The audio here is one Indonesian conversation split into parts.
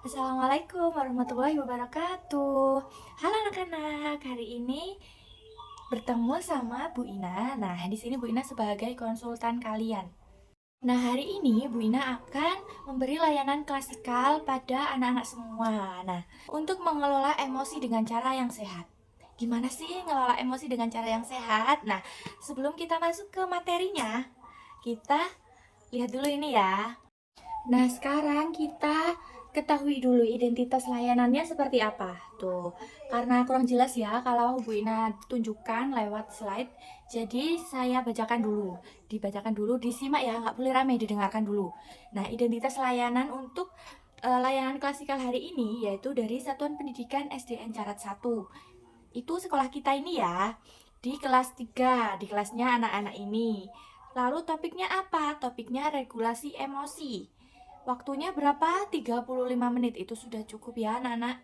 Assalamualaikum warahmatullahi wabarakatuh. Halo anak-anak, hari ini bertemu sama Bu Ina. Nah, di sini Bu Ina sebagai konsultan kalian. Nah, hari ini Bu Ina akan memberi layanan klasikal pada anak-anak semua. Nah, untuk mengelola emosi dengan cara yang sehat. Gimana sih ngelola emosi dengan cara yang sehat? Nah, sebelum kita masuk ke materinya, kita lihat dulu ini ya. Nah, sekarang kita ketahui dulu identitas layanannya seperti apa. Tuh, karena kurang jelas ya kalau Bu Ina tunjukkan lewat slide, jadi saya bacakan dulu. Dibacakan dulu, disimak ya, nggak boleh rame, didengarkan dulu. Nah, identitas layanan untuk layanan klasikal hari ini yaitu dari Satuan Pendidikan SDN Carat 1. Itu sekolah kita ini ya, di kelas 3, di kelasnya anak-anak ini. Lalu topiknya apa? Topiknya regulasi emosi. Waktunya berapa? 35 menit. Itu sudah cukup ya anak-anak.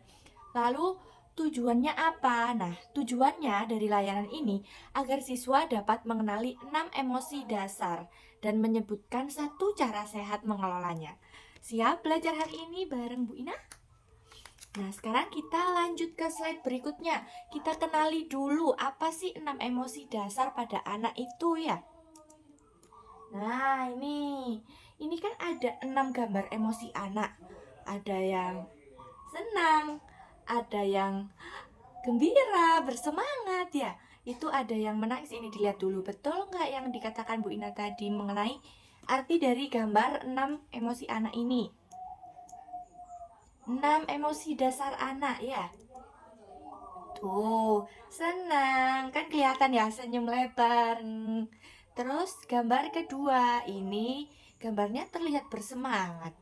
Lalu tujuannya apa? Nah, tujuannya dari layanan ini agar siswa dapat mengenali 6 emosi dasar dan menyebutkan satu cara sehat mengelolanya. Siap belajar hari ini bareng Bu Ina? Nah, sekarang kita lanjut ke slide berikutnya. Kita kenali dulu apa sih 6 emosi dasar pada anak itu ya. Nah, ini kan ada 6 gambar emosi anak. Ada yang senang, ada yang gembira, bersemangat ya. Itu ada yang menangis. Ini dilihat dulu, betul nggak yang dikatakan Bu Ina tadi mengenai arti dari gambar 6 emosi anak ini? 6 emosi dasar anak ya. Tuh, senang. Kan kelihatan ya senyum lebar. Terus gambar kedua, ini gambarnya terlihat bersemangat.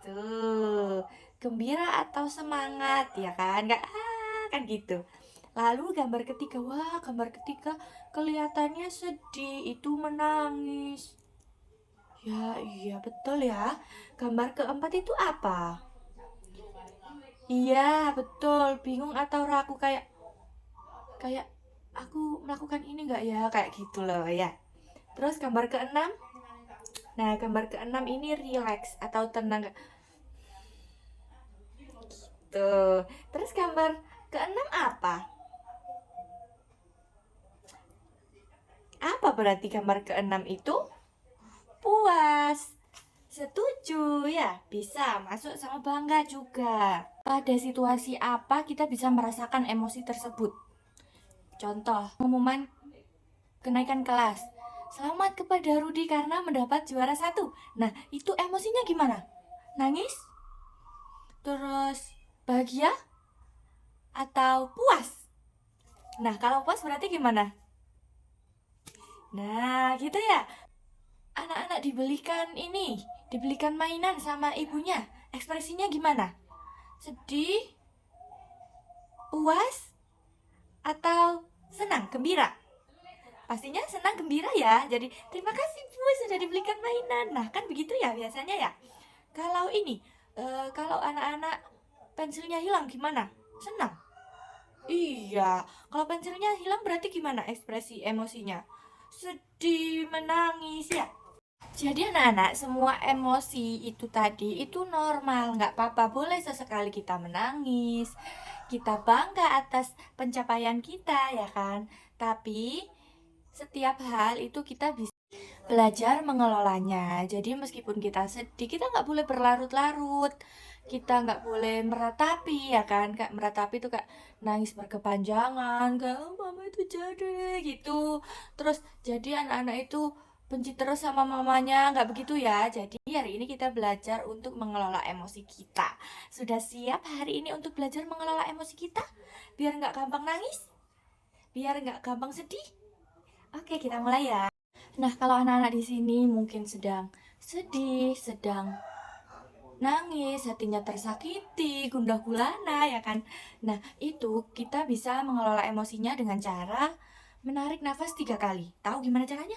Tuh, gembira atau semangat ya kan? Nggak kan gitu. Lalu gambar ketiga, wah gambar ketiga kelihatannya sedih, itu menangis. Ya, iya betul ya. Gambar keempat itu apa? Iya, betul. Bingung atau ragu kayak aku melakukan ini nggak ya, kayak gitu loh ya. Terus gambar keenam, nah gambar keenam ini relax atau tenang tuh. Terus gambar keenam apa? Apa berarti gambar keenam itu? Puas. Setuju ya, bisa masuk sama bangga juga. Pada situasi apa kita bisa merasakan emosi tersebut? Contoh, pengumuman kenaikan kelas. Selamat kepada Rudi karena mendapat juara satu. Nah, itu emosinya gimana? Nangis? Terus bahagia? Atau puas? Nah, kalau puas berarti gimana? Nah, gitu ya. Anak-anak dibelikan mainan sama ibunya. Ekspresinya gimana? Sedih? Puas? Atau senang, gembira? Pastinya senang, gembira ya. Jadi, terima kasih Bu sudah dibelikan mainan. Nah, kan begitu ya biasanya ya. Kalau kalau anak-anak pensilnya hilang gimana? Senang? Iya, kalau pensilnya hilang berarti gimana ekspresi emosinya? Sedih, menangis ya. Jadi anak-anak, semua emosi itu tadi itu normal, nggak apa-apa, boleh sesekali kita menangis, kita bangga atas pencapaian kita ya kan. Tapi setiap hal itu kita bisa belajar mengelolanya. Jadi meskipun kita sedih, kita nggak boleh berlarut-larut, kita nggak boleh meratapi ya kan. Kayak meratapi itu kayak nangis berkepanjangan, kayak oh, mama itu jadi gitu. Terus jadi anak-anak itu benci terus sama mamanya, nggak begitu ya. Jadi hari ini kita belajar untuk mengelola emosi kita. Sudah siap hari ini untuk belajar mengelola emosi kita? Biar nggak gampang nangis, biar nggak gampang sedih. Oke, kita mulai ya. Nah, kalau anak-anak di sini mungkin sedang sedih, sedang nangis, hatinya tersakiti, gundah gulana ya kan. Nah, itu kita bisa mengelola emosinya dengan cara menarik nafas 3 kali. Tahu gimana caranya?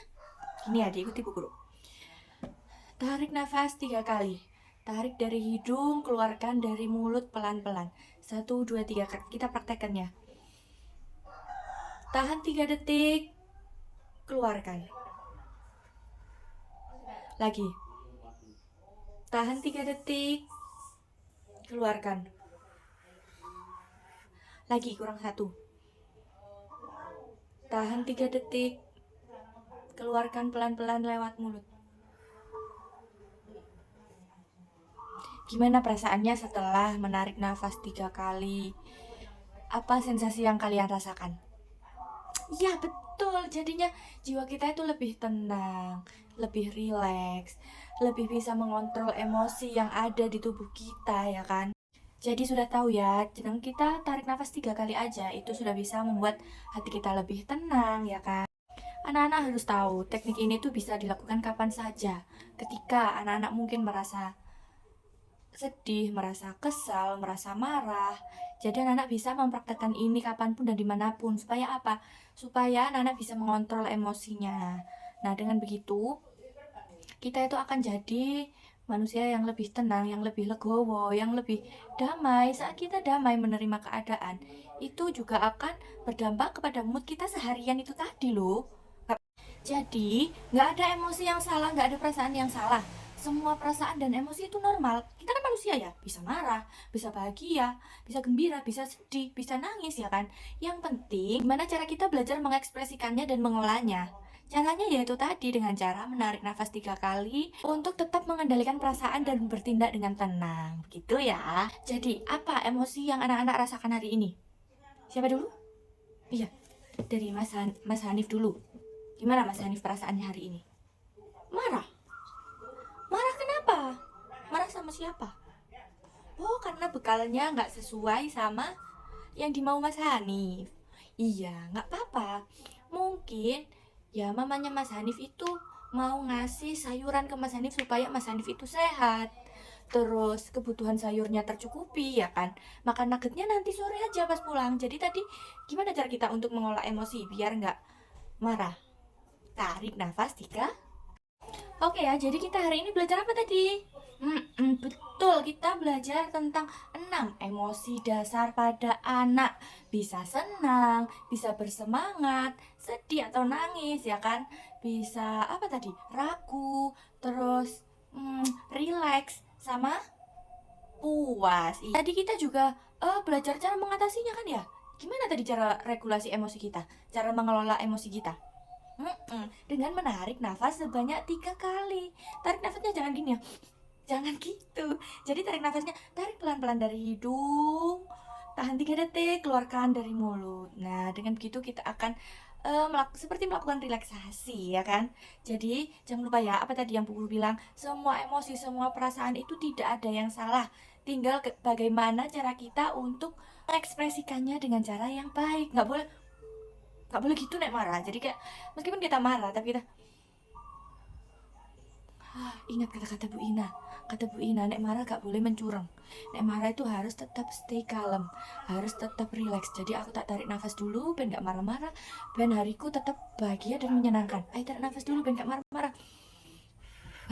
Ini ya, diikuti Bu Guru. Tarik nafas 3 kali. Tarik dari hidung, keluarkan dari mulut pelan-pelan. 1, 2, 3, kita praktekkannya. Tahan 3 detik, keluarkan. Lagi. Tahan 3 detik, keluarkan. Lagi kurang 1. Tahan 3 detik. Keluarkan pelan-pelan lewat mulut. Gimana perasaannya setelah menarik nafas 3 kali? Apa sensasi yang kalian rasakan? Iya betul, jadinya jiwa kita itu lebih tenang, lebih rileks, lebih bisa mengontrol emosi yang ada di tubuh kita, ya kan? Jadi sudah tahu ya, dengan kita tarik nafas 3 kali aja, itu sudah bisa membuat hati kita lebih tenang, ya kan? Anak-anak harus tahu, teknik ini tuh bisa dilakukan kapan saja. Ketika anak-anak mungkin merasa sedih, merasa kesal, merasa marah. Jadi anak-anak bisa mempraktekkan ini kapanpun dan dimanapun. Supaya apa? Supaya anak-anak bisa mengontrol emosinya. Nah, dengan begitu, kita itu akan jadi manusia yang lebih tenang, yang lebih legowo, yang lebih damai. Saat kita damai menerima keadaan, itu juga akan berdampak kepada mood kita seharian itu tadi loh. Jadi, nggak ada emosi yang salah, nggak ada perasaan yang salah. Semua perasaan dan emosi itu normal. Kita kan manusia ya, bisa marah, bisa bahagia, bisa gembira, bisa sedih, bisa nangis ya kan. Yang penting, gimana cara kita belajar mengekspresikannya dan mengolahnya. Caranya yaitu tadi dengan cara menarik nafas 3 kali untuk tetap mengendalikan perasaan dan bertindak dengan tenang. Begitu ya. Jadi, apa emosi yang anak-anak rasakan hari ini? Siapa dulu? Iya, dari Mas Hanif dulu. Gimana Mas Hanif perasaannya hari ini? Marah. Marah kenapa? Marah sama siapa? Oh, karena bekalnya nggak sesuai sama yang dimau Mas Hanif. Iya, nggak apa-apa. Mungkin ya mamanya Mas Hanif itu mau ngasih sayuran ke Mas Hanif supaya Mas Hanif itu sehat. Terus kebutuhan sayurnya tercukupi ya kan. Makan nuggetnya nanti sore aja pas pulang. Jadi tadi gimana cara kita untuk mengolah emosi biar nggak marah? Tarik nafas 3. Oke ya, jadi kita hari ini belajar apa tadi? Betul, kita belajar tentang 6 emosi dasar pada anak. Bisa senang, bisa bersemangat, sedih atau nangis ya kan? Bisa apa tadi? Ragu, terus relax, sama puas. Tadi kita juga belajar cara mengatasinya kan ya? Gimana tadi cara regulasi emosi kita? Cara mengelola emosi kita? Dengan menarik nafas sebanyak 3 kali. Tarik nafasnya jangan gini ya. Jangan gitu. Jadi tarik nafasnya, tarik pelan-pelan dari hidung, tahan 3 detik, keluarkan dari mulut. Nah, dengan begitu kita akan seperti melakukan relaksasi ya kan. Jadi jangan lupa ya, apa tadi yang Bu Guru bilang, semua emosi, semua perasaan itu tidak ada yang salah. Tinggal bagaimana cara kita untuk mengekspresikannya dengan cara yang baik. Nggak boleh gitu nek marah. Jadi kayak meskipun kita marah tapi kita ingat kata-kata Bu Ina. Kata Bu Ina, nek marah gak boleh mencurang. Nek marah itu harus tetap stay calm, harus tetap relax. Jadi aku tak tarik nafas dulu, ben gak marah-marah, ben hariku tetap bahagia dan menyenangkan. Ayo tarik nafas dulu, ben gak marah-marah.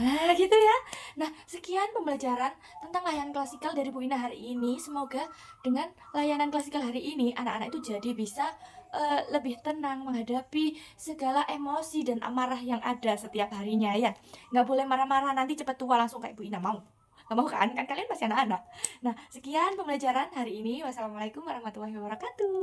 Nah gitu ya. Nah sekian pembelajaran tentang layanan klasikal dari Bu Ina hari ini. Semoga dengan layanan klasikal hari ini anak-anak itu jadi bisa lebih tenang menghadapi segala emosi dan amarah yang ada setiap harinya ya. Nggak boleh marah-marah nanti cepat tua langsung kayak Bu Ina mau. Nggak mau kan? Kan kalian masih anak-anak. Nah sekian pembelajaran hari ini. Wassalamualaikum warahmatullahi wabarakatuh.